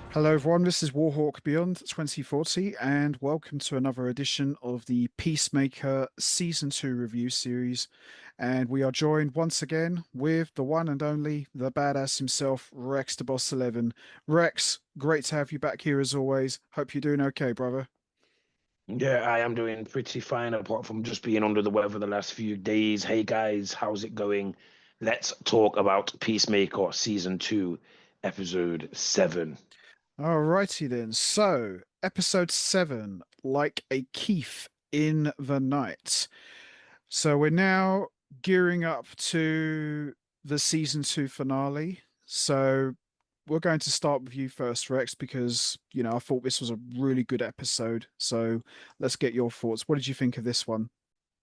Hello, everyone. This is Warhawk Beyond 2040, and welcome to another edition of the Peacemaker Season 2 review series. And we are joined once again with the one and only, the badass himself, Rex the Boss 11. Rex, great to have you back here as always. Hope you're doing okay, brother. Yeah, I am doing pretty fine apart from just being under the weather the last few days. Hey guys, how's it going? Let's talk about Peacemaker Season 2, Episode 7. Alrighty then. So, episode 7, Like a Keef in the Night. So we're now gearing up to the season 2 finale. So we're going to start with you first, Rex, because I thought this was a really good episode. So let's get your thoughts. What did you think of this one?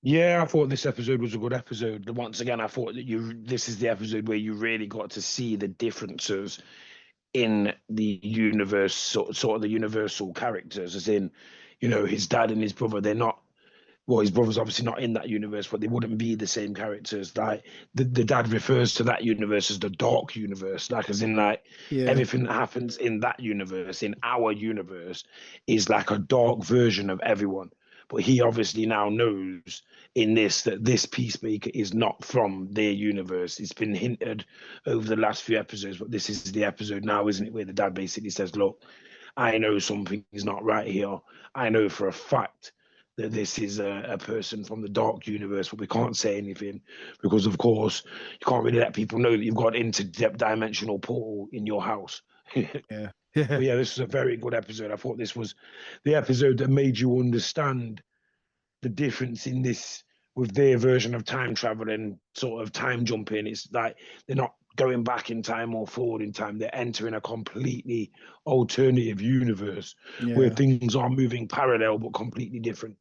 Yeah, I thought this episode was a good episode. Once again, I thought that this is the episode where you really got to see the differences in the universe, sort of the universal characters, as in, his dad and his brother, they're not. Well, his brother's obviously not in that universe, but they wouldn't be the same characters. Like the dad refers to that universe as the dark universe, like as in like Yeah, everything that happens in that universe, in our universe, is like a dark version of everyone. But he obviously now knows in this that this peacemaker is not from their universe. It's been hinted over the last few episodes, but this is the episode now, isn't it, where the dad basically says, "Look, I know something is not right here. I know for a fact that this is a person from the dark universe, but we can't say anything because, of course, you can't really let people know that you've got an interdimensional portal in your house." yeah, But yeah, yeah, this was a very good episode. I thought this was the episode that made you understand the difference in this with their version of time travel and sort of time jumping. It's like they're not going back in time or forward in time. They're entering a completely alternative universe where yeah. things are moving parallel but completely different.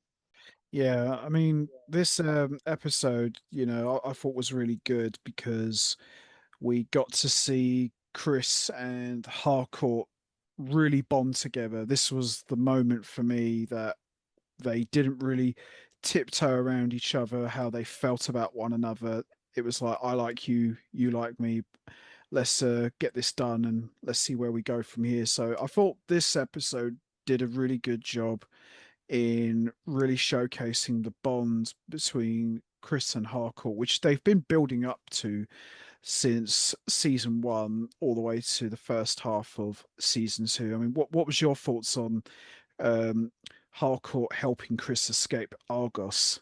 Yeah, I mean, this episode, I thought was really good because we got to see Chris and Harcourt really bond together. This was the moment for me that they didn't really tiptoe around each other, how they felt about one another. It was like, I like you, you like me. Let's get this done and let's see where we go from here. So I thought this episode did a really good job in really showcasing the bond between Chris and Harcourt, which they've been building up to since season 1 all the way to the first half of season 2. I mean, what was your thoughts on um, Harcourt helping Chris escape Argos?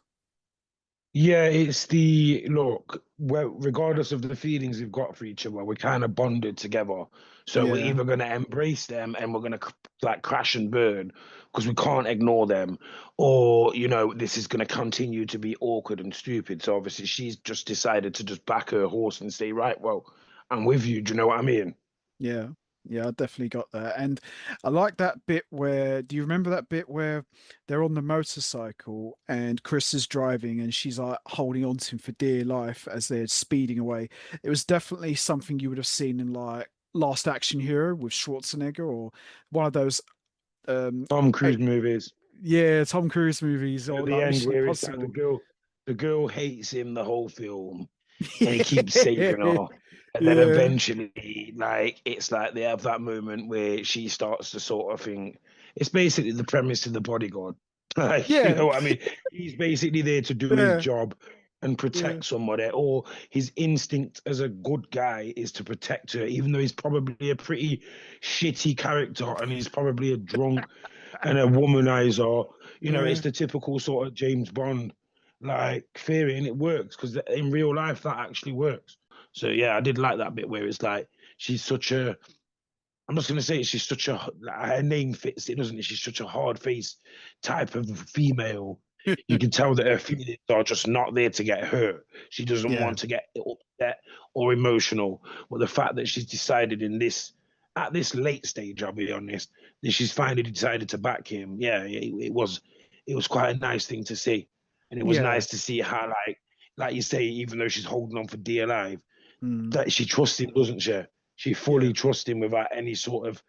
Yeah, it's the look, well, regardless of the feelings we've got for each other, we're kind of bonded together. So we're Yeah, either going to embrace them and we're going to like crash and burn because we can't ignore them, or, this is going to continue to be awkward and stupid. So obviously she's just decided to just back her horse and say, right, well, I'm with you. Do you know what I mean? yeah, yeah, I definitely got that. And I like that bit where, do you remember that bit where they're on the motorcycle and Chris is driving and she's like holding on to him for dear life as they're speeding away? It was definitely something you would have seen in like Last Action Hero with Schwarzenegger or one of those um Tom eh, Cruise movies. yeah, Tom Cruise movies At or the like end Mission where it's like Impossible. the girl hates him the whole film and he keeps saving her. And then Yeah, eventually, like, it's like they have that moment where she starts to sort of think it's basically the premise of the bodyguard. Like, you yeah, know what I mean? He's basically there to do his yeah, job and yeah, protect somebody, or his instinct as a good guy is to protect her, even though he's probably a pretty shitty character and he's probably a drunk and a womanizer. It's yeah. the typical sort of James Bond like theory, and it works because in real life that actually works. So yeah, I did like that bit where it's like she's such a. I'm just gonna say she's such a like, her name fits it, doesn't it? She's such a hard faced type of female. You can tell that her feelings are just not there to get hurt. She doesn't Yeah. want to get upset or emotional. But the fact that she's decided in this at this late stage, I'll be honest, that she's finally decided to back him. Yeah, it was quite a nice thing to see, and it was Yeah. nice to see how like you say, even though she's holding on for dear life, Mm, that she trusts him, doesn't she? She yeah. fully trusts him without any sort of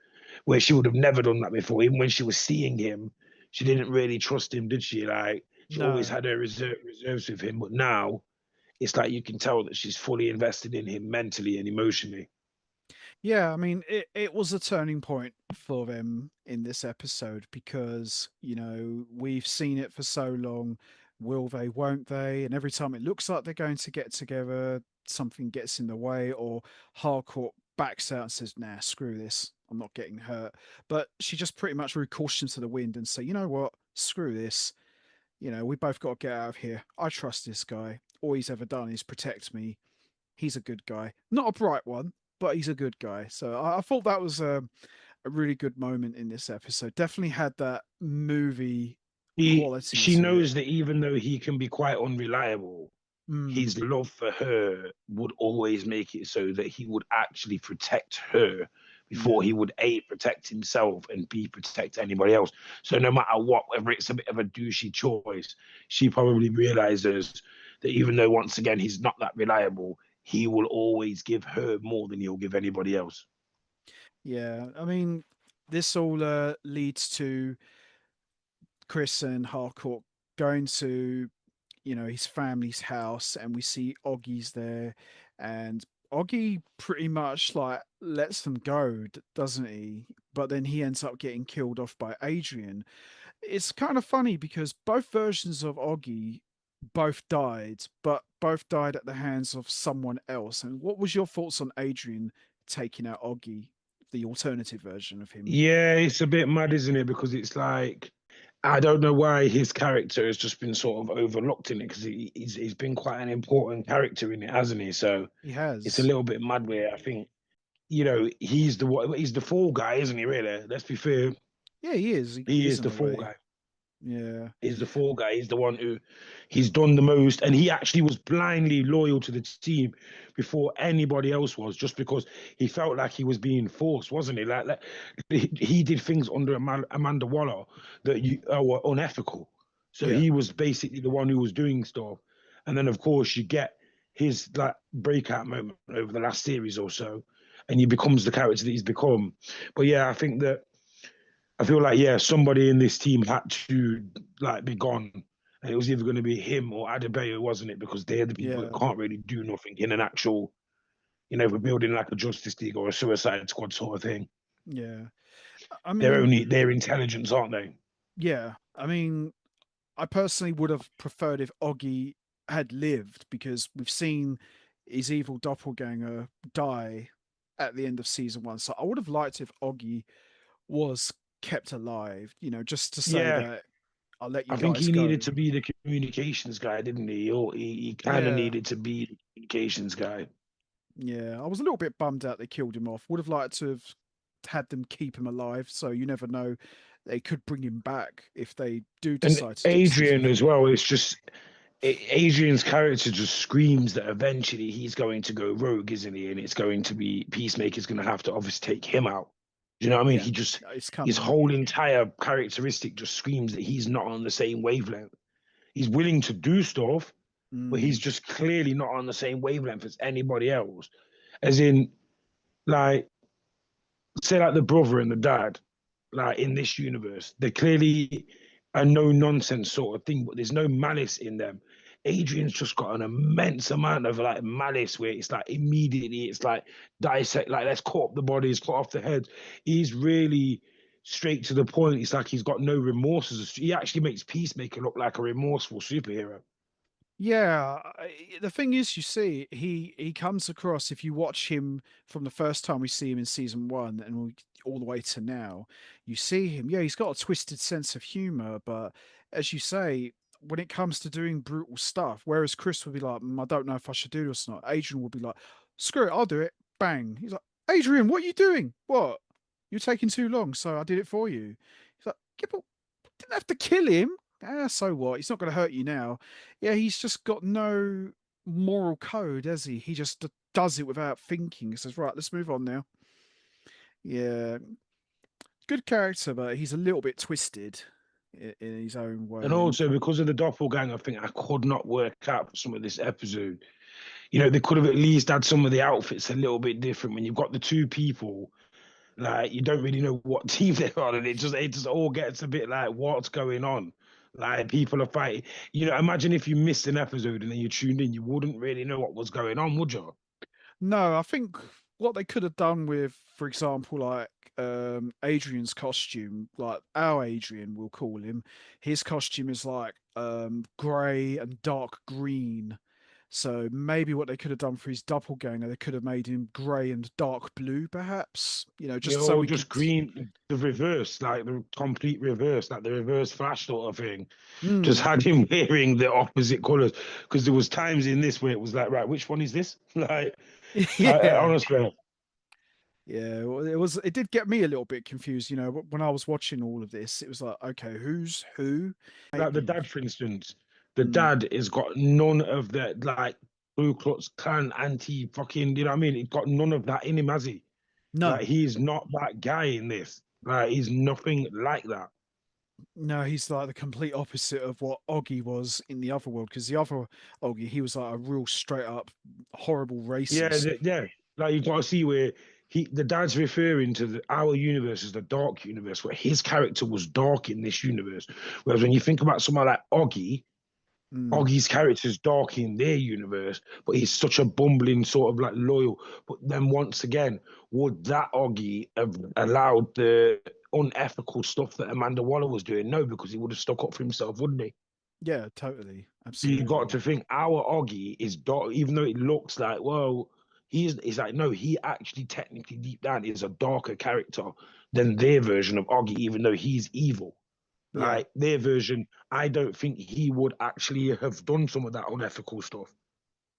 where she would have never done that before. Even when she was seeing him, she didn't really trust him, did she? Like she always No. had her reserves with him, but now it's like you can tell that she's fully invested in him mentally and emotionally. Yeah, I mean, it was a turning point for them in this episode because, we've seen it for so long. Will they, won't they? And every time it looks like they're going to get together, something gets in the way, or Harcourt backs out and says, nah, screw this. I'm not getting hurt. But she just pretty much threw caution to the wind and say, you know what? Screw this. We both got to get out of here. I trust this guy. All he's ever done is protect me. He's a good guy. Not a bright one, but he's a good guy. So I thought that was a really good moment in this episode. Definitely had that movie quality She to it. knows that even though he can be quite unreliable, Mm, his love for her would always make it so that he would actually protect her before yeah, he would A, protect himself and B, protect anybody else. So no matter what, whether it's a bit of a douchey choice, she probably realizes that even though once again he's not that reliable, he will always give her more than he'll give anybody else. yeah. I mean, this all leads to Chris and Harcourt going to his family's house, and we see Oggy's there, and Oggy pretty much like lets them go, doesn't he? But then he ends up getting killed off by Adrian. It's kind of funny because both versions of Oggy both died, but both died at the hands of someone else. And what was your thoughts on Adrian taking out Oggy, the alternative version of him? Yeah, it's a bit mad, isn't it? Because it's like I don't know why his character has just been sort of overlooked in it because he's been quite an important character in it, hasn't he? So He it's a has. little bit mad where I think he's the fall guy, isn't he? Really, let's be fair, Yeah, he is. He he is is in the a fall way. guy. Yeah. He's the fall guy. He's the one who he's done the most, and he actually was blindly loyal to the team before anybody else was, just because he felt like he was being forced, wasn't he? Like he did things under Amanda Waller that were unethical. So Yeah. he was basically the one who was doing stuff, and then of course you get his like breakout moment over the last series or so, and he becomes the character that he's become. But yeah, I feel like yeah, somebody in this team had to like be gone, and it was either going to be him or Adebayo, wasn't it? Because they're the people that Yeah. can't really do nothing in an actual, we're building like a Justice League or a Suicide Squad sort of thing. Yeah. I They're mean, only they're intelligence, aren't they? yeah. I mean, I personally would have preferred if Oggy had lived because we've seen his evil doppelganger die at the end of season one. So I would have liked if Oggy was kept alive, just to say Yeah, that I'll let you I think guys he needed go. to be the communications guy, didn't he? Or he kind of Yeah. needed to be the communications guy. Yeah. I was a little bit bummed out they killed him off. Would have liked to have had them keep him alive. So you never know. They could bring him back if they do And decide to do a season Adrian as three. well. It's just Adrian's character just screams that eventually he's going to go rogue, isn't he? And it's going to be Peacemaker's going to have to obviously take him out. Do you know what I mean? Yeah. He just It's his coming. whole entire characteristic just screams that he's not on the same wavelength. He's willing to do stuff, but he's Mm. just clearly not on the same wavelength as anybody else. As in, like, say like the brother and the dad, like in this universe, they're clearly a no nonsense sort of thing, but there's no malice in them. Adrian's just got an immense amount of like malice where it's like immediately it's like dissect, like let's cut up the bodies, cut off the heads. He's really straight to the point. It's like he's got no remorses. He actually makes Peacemaker look like a remorseful superhero. Yeah, the thing is, you see, he comes across. If you watch him from the first time we see him in season one all the way to now, you see him. Yeah, he's got a twisted sense of humor, but as you say, when it comes to doing brutal stuff, whereas Chris would be like, I don't know if I should do this or not. Adrian would be like, "Screw it, I'll do it." Bang. He's like, "Adrian, what are you doing? What? You're taking too long, so I did it for you." He's like, "Yeah, but didn't have to kill him. So what? He's not going to hurt you now." Yeah, he's just got no moral code, has he? He just does it without thinking. He says, right, let's move on now. Yeah, good character, but he's a little bit twisted in his own And way. And also because of the doppelganger thing, I could not work out for some of this episode. They could have at least had some of the outfits a little bit different. When you've got the two people, like you don't really know what team they're on, and it just all gets a bit like what's going on. Like people are fighting. Imagine if you missed an episode and then you tuned in, you wouldn't really know what was going on, would you? no, I think. what they could have done with, for example, like Adrian's costume, like our Adrian, we'll call him. His costume is like grey and dark green. So maybe what they could have done for his doppelganger, they could have made him grey and dark blue, perhaps. You Just so know, we could. just green, the reverse, like the complete reverse, like the reverse flash sort of thing. Just Mm, had him wearing the opposite colors because there was times in this where it was like, right, which one is this? Like, yeah, honestly, yeah. Well, it was. It did get me a little bit confused. When I was watching all of this, it was like, okay, who's who? like the Maybe. dad, for instance, the Mm, dad has got none of the like Ku Klux Klan anti fucking, you know what I mean? He's got none of that in him, has he? no, Like, he's not that guy in this. Like, he's nothing like that. no, he's like the complete opposite of what Oggy was in the other world. Because the other Oggy, he was like a real straight up horrible Yeah, racist. yeah. Like you got to see where the dad's referring to our universe as the dark universe, where his character was dark in this universe. Whereas when you think about someone like Oggy, Mm, Oggy's character is dark in their universe, but he's such a bumbling sort of like loyal. But then once again, would that Oggy have allowed the unethical stuff that Amanda Waller was doing? No, because he would have stuck up for himself, wouldn't he? yeah, totally, You got absolutely. to think our Oggy is dark, even though it looks like, well, he's like, no, he actually technically deep down is a darker character than their version of Oggy, even though he's evil. Yeah, Like their version, I don't think he would actually have done some of that unethical stuff.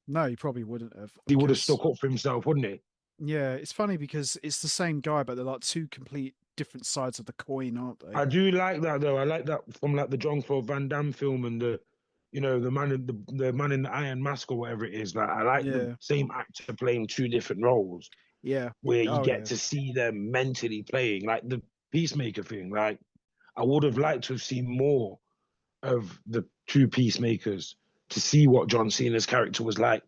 no, he probably wouldn't have He would have because stuck up for himself, wouldn't he? yeah, it's funny because it's the same guy, but they're like two complete different sides of the coin, aren't they? I do like that though. I like that from like the Jean-Claude Van Damme film and the man in the man in the Iron Mask or whatever it is. Like I like the Yeah, same actor playing two different roles, yeah, where you oh get yeah, to see them mentally playing, like the Peacemaker thing. Like I would have liked to have seen more of the two Peacemakers to see what John Cena's character was like,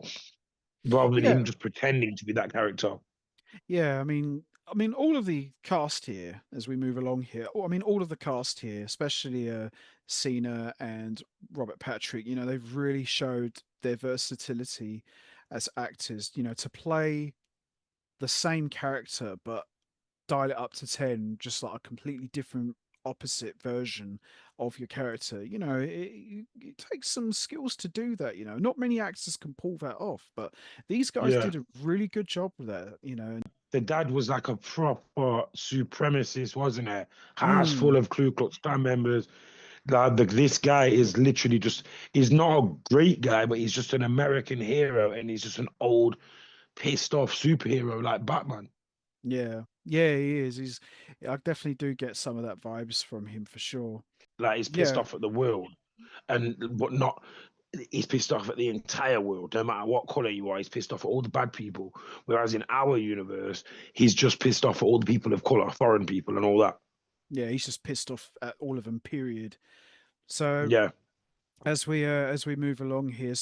rather than him yeah. just pretending to be that character. Yeah, I mean, all of the cast here, as we move along here. I mean, all of the cast here, especially Cena and Robert Patrick. They've really showed their versatility as actors. To play the same character but dial it up to 10, just like a completely different, opposite version of your character. It takes some skills to do that. Not many actors can pull that off, but these guys Yeah. did a really good job with that. The dad was like a proper supremacist, wasn't it? House full Mm, of Ku Klux Klan members. This guy is literally he's not a great guy, but he's just an American hero and he's just an old, pissed off superhero like Batman. yeah, yeah, he is. I definitely do get some of that vibes from him for sure. Like he's pissed Yeah, off at the world and but not he's pissed off at the entire world, no matter what color you are, he's pissed off at all the bad people. Whereas in our universe, he's just pissed off at all the people of color, foreign people and all that. yeah, he's just pissed off at all of them. Period. So Yeah. as we move along here,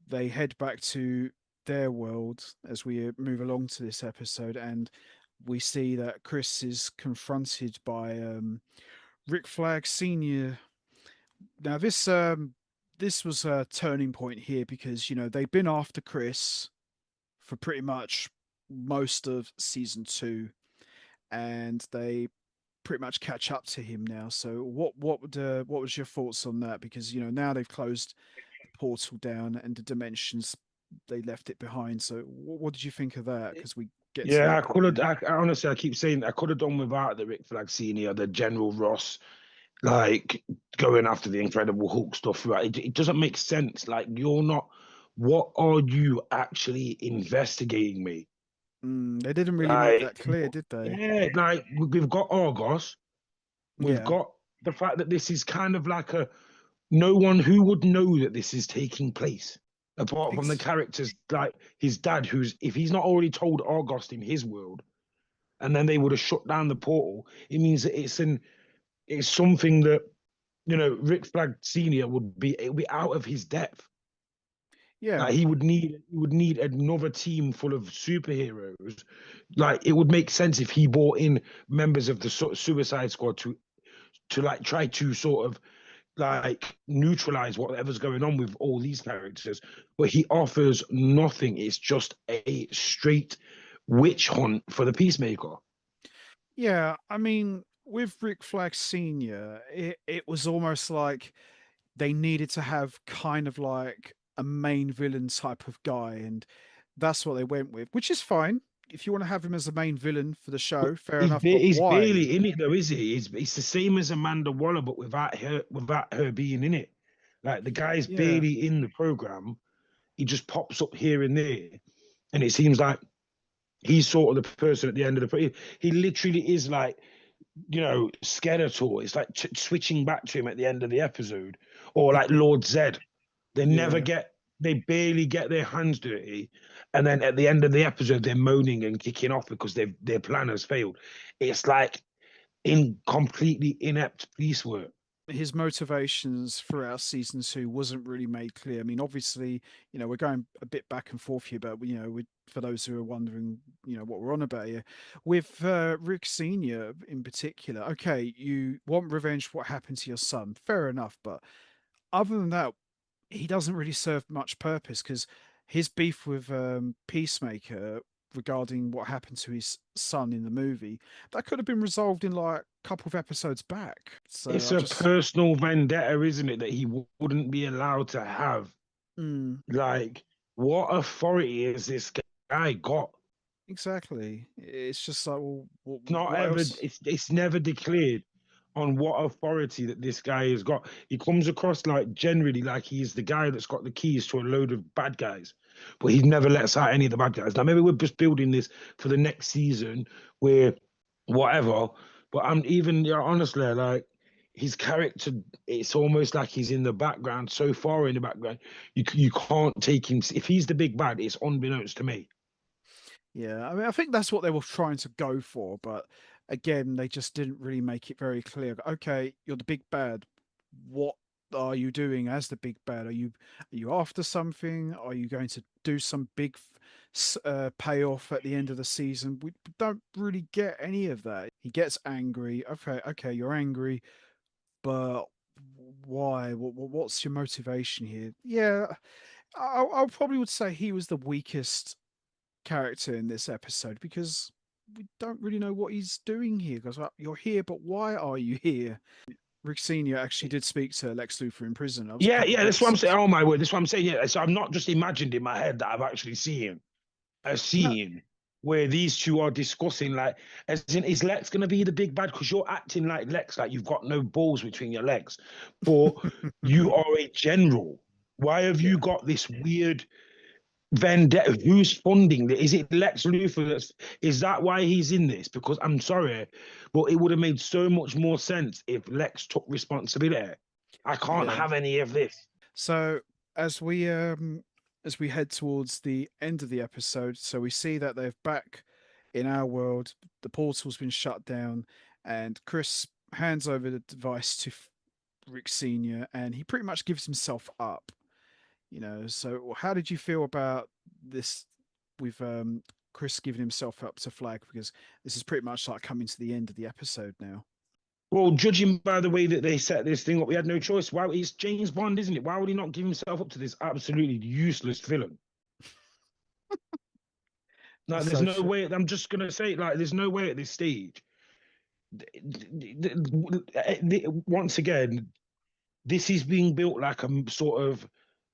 they head back to their world as we move along to this episode, and we see that Chris is confronted by Rick Flag Senior. Now this was a turning point here because they've been after Chris for pretty much most of season two, and they pretty much catch up to him now. So what was your thoughts on that? Because now they've closed the portal down and the dimensions, they left it behind. So what did you think of that? Because we get to Yeah, that I point could have. now. Honestly, I keep saying I could have done without the Rick Flag Senior, the General Ross, like going after the Incredible Hulk stuff. Right? It doesn't make sense. Like you're not. What are you actually investigating me? They didn't really make Like, that clear, did they? yeah, like we've got Argos. We've Yeah, got the fact that this is kind of like a no one who would know that this is taking place apart from the ex- characters like his dad, who's if he's not already told Argos in his world and then they would have shut down the portal. It means that it's something that Rick Flag Senior would be out of his depth. Like yeah, he would need another team full of superheroes. Like it would make sense if he brought in members of the Suicide Squad to like try to sort of like neutralize whatever's going on with all these characters, but he offers nothing. It's just a straight witch hunt for the Peacemaker. Yeah, I mean, with Rick Flag Senior, it was almost like they needed to have kind of like a main villain type of guy, and that's what they went with, which is fine. If you want to have him as the main villain for the But show, fair enough. But he's why? barely in it though, is he? It's the same as Amanda Waller, but without her being in it. Like the guy's Yeah, barely in the program. He just pops up here and there, and it seems like he's sort of the person at the end of the. He literally is like Skeletor. It's like switching back to him at the end of the episode, or like Lord Zed. They never yeah. get, they barely get their hands dirty, and then at the end of the episode, they're moaning and kicking off because their plan has failed. It's like in completely inept police work. His motivations throughout season 2 wasn't really made clear. I mean, obviously, we're going a bit back and forth here, but for those who are wondering, what we're on about here, with Rick Senior in particular. Okay, you want revenge for what happened to your son, fair enough, but other than that, he doesn't really serve much purpose because his beef with Peacemaker regarding what happened to his son in the movie that could have been resolved in like a couple of episodes back. So It's I a just, personal vendetta, isn't it, that he wouldn't be allowed to have? mm, Like, what authority has this guy got? exactly. It's just like, well, Not what ever. else? It's never declared on what authority that this guy has got. He comes across like generally like he's the guy that's got the keys to a load of bad guys, but he never lets out any of the bad guys. Now maybe we're just building this for the next season, where whatever. But I'm even honestly like his character. It's almost like he's in the background, so far in the background. You can't take him if he's the big bad. It's unbeknownst to me. Yeah, I mean, I think that's what they were trying to go for, but again, they just didn't really make it very clear. Okay, you're the big bad. What are you doing as the big bad? Are you after something? Are you going to do some big payoff at the end of the season? We don't really get any of that. He gets angry. Okay, okay, you're angry, but why? What's your motivation here? Yeah, I probably would say he was the weakest character in this episode because we don't really know what he's doing here. Because you're here, but why are you here? Rick Senior actually did speak to Lex Luthor in prison. That was a Yeah, couple yeah, of that's what I'm saying. episodes. Oh my word, that's what I'm saying. Yeah, so I'm not just imagined in my head that I've actually seen a No, scene where these two are discussing, like, as in, is Lex going to be the big bad? Because you're acting like Lex, like you've got no balls between your legs, but you are a general. Why have you yeah, got this weird vendetta? Who's funding it? Is it Lex Luthor? Is that why he's in this? Because I'm sorry, but it would have made so much more sense if Lex took responsibility. I can't yeah. have any of this. So as we um as we head towards the end of the episode, so we see that they're back in our world. The portal's been shut down, and Chris hands over the device to Rick Senior, and he pretty much gives himself up. So how did you feel about this with Chris giving himself up to Flag? Because this is pretty much like coming to the end of the episode now. Well, judging by the way that they set this thing up, we had no choice. Why? It's James Bond, isn't it? Why would he not give himself up to this absolutely useless villain? Like, there's So no way. I'm just gonna say, like, there's no way at this stage. Once again, this is being built like a sort of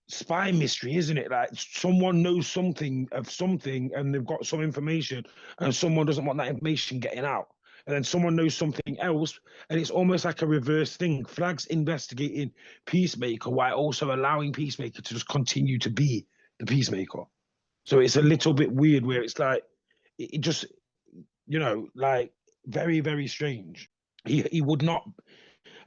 spy mystery, isn't it? Like someone knows something of something and they've got some information and someone doesn't want that information getting out. And then someone knows something else, and it's almost like a reverse thing. Flag's investigating Peacemaker while also allowing Peacemaker to just continue to be the Peacemaker. So it's a little bit weird where it's like it just like very, very strange. He would not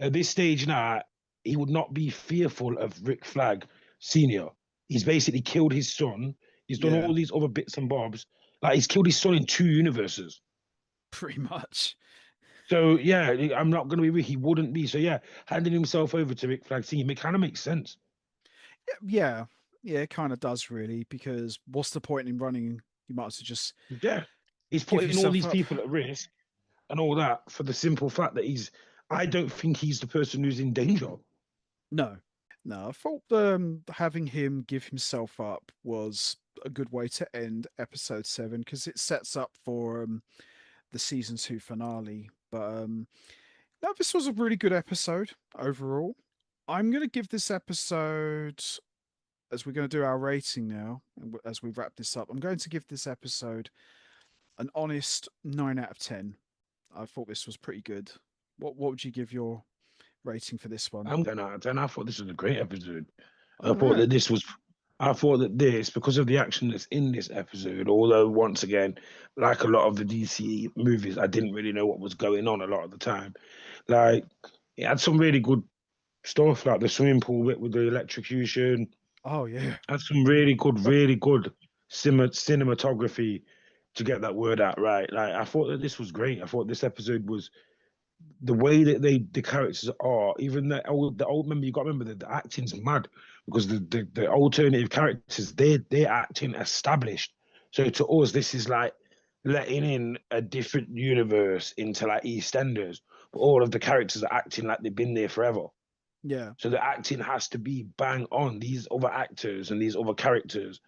at this stage now, he would not be fearful of Rick Flag Senior. He's basically killed his son. He's done yeah, all these other bits and bobs. Like he's killed his son in two universes. pretty much. So yeah, I'm not going to be weak. He wouldn't be. So yeah, handing himself over to Rick Flag Senior, it kind of makes sense. Yeah, yeah, it kind of does really. Because what's the point in running? You might as well just Yeah, he's give putting all yourself these up. people at risk and all that for the simple fact that he's. I don't think he's the person who's in danger. No, no. I thought having him give himself up was a good way to end episode 7 because it sets up for the season 2 finale. But no, this was a really good episode overall. I'm going to give this episode, as we're going to do our rating now, as we wrap this up, I'm going to give this episode an honest 9 out of 10. I thought this was pretty good. What would you give your rating for this one? I'm going out of 10. I thought this was a great episode. All I thought right. that this was, I thought that this, because of the action that's in this episode, although once again, like a lot of the DC movies, I didn't really know what was going on a lot of the time. Like, it had some really good stuff, like the swimming pool bit with the electrocution, Oh yeah. had some really good cinematography to get that word out right. Like, I thought that this was great. I thought this episode was the way that the characters are, even the old member, you got to remember that the acting's mad because the alternative characters, they're acting established. So to us, this is like letting in a different universe into like EastEnders, but all of the characters are acting like they've been there forever. Yeah. So the acting has to be bang on. These other actors and these other characters,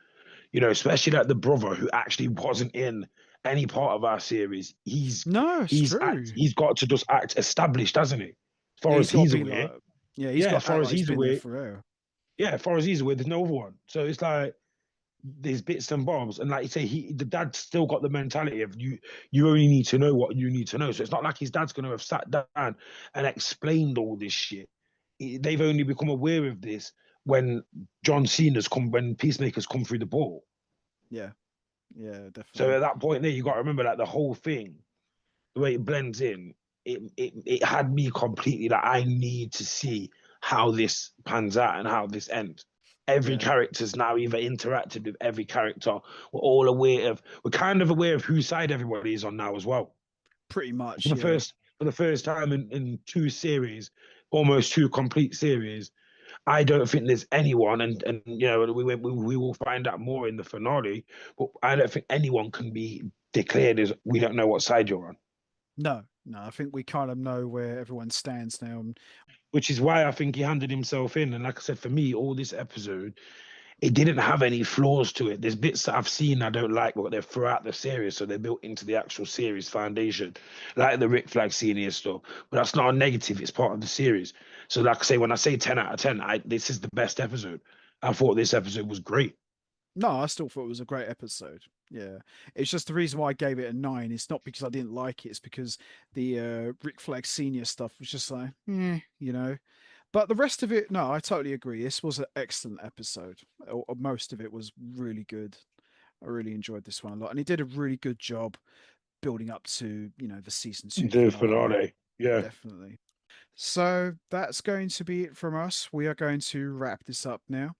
especially like the brother who actually wasn't in any part of our series. He's No, it's he's act true. he's got to just act established, hasn't he? As Yeah, far he's as got to he's be aware, like, yeah, he's yeah. got As to act far as like he's he's been there aware, forever. yeah. As far as he's aware, there's no other one. So it's like there's bits and bobs, and like you say, the dad's still got the mentality of you. You only need to know what you need to know. So it's not like his dad's going to have sat down and explained all this shit. They've only become aware of this when when Peacemaker's come through the ball. Yeah, yeah, So definitely. at that point there, you got to remember that the whole thing, the way it blends in, it had me completely like I need to see how this pans out and how this ends. Every Yeah, character's now either interacted with every character. We're kind of aware of whose side everybody is on now as well. pretty For much. the Yeah. first for the first time in two series, almost two complete series, I don't think there's anyone, and we will find out more in the finale. But I don't think anyone can be declared as we don't know what side you're on. No, no, I think we kind of know where everyone stands now. And Which is why I think he handed himself in. And like I said, for me, all this episode, it didn't have any flaws to it. There's bits that I've seen I don't like, but they're throughout the series, so they're built into the actual series foundation, like the Rick Flag senior stuff. But that's not a negative; it's part of the series. So, like I say, when I say 10 out of 10, this is the best episode. I thought this episode was great. no, I still thought it was a great episode. Yeah, it's just the reason why I gave it a 9. It's not because I didn't like it. It's because the Rick Flag Senior stuff was just like, But the rest of it, no, I totally agree. This was an excellent episode. Most of it was really good. I really enjoyed this one a lot, and he did a really good job building up to the season 2 The finale. finale, yeah. Definitely. So that's going to be it from us. We are going to wrap this up now.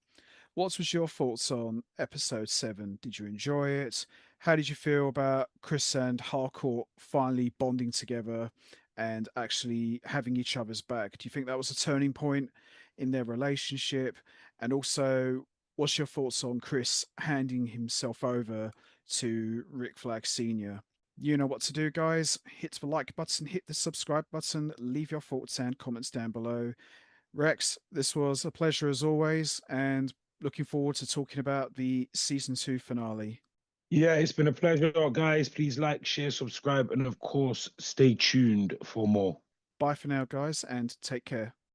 What was your thoughts on episode 7? Did you enjoy it? How did you feel about Chris and Harcourt finally bonding together and actually having each other's back? Do you think that was a turning point in their relationship? And also, what's your thoughts on Chris handing himself over to Rick Flag Sr.? You know what to do, guys. Hit the like button, hit the subscribe button, leave your thoughts and comments down below. Rex, this was a pleasure as always, and looking forward to talking about the season 2 finale. Yeah, it's been a pleasure, guys. Please like, share, subscribe, and of course, stay tuned for more. Bye for now, guys, and take care.